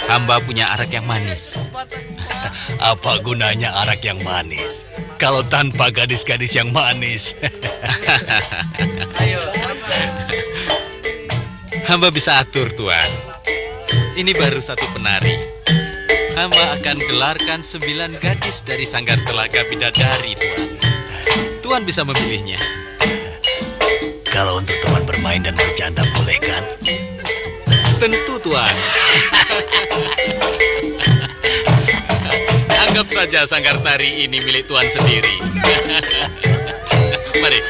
Hamba punya arak yang manis. Apa gunanya arak yang manis kalau tanpa gadis-gadis yang manis? Hamba bisa atur, Tuan. Ini baru satu penari. hamba akan gelarkan 9 gadis dari Sanggar Telaga Bidadari, Tuan. Tuan bisa memilihnya. Kalau untuk teman bermain dan bercanda boleh kan? Tentu, Tuan. Anggap saja Sanggar Tari ini milik Tuan sendiri. Mari,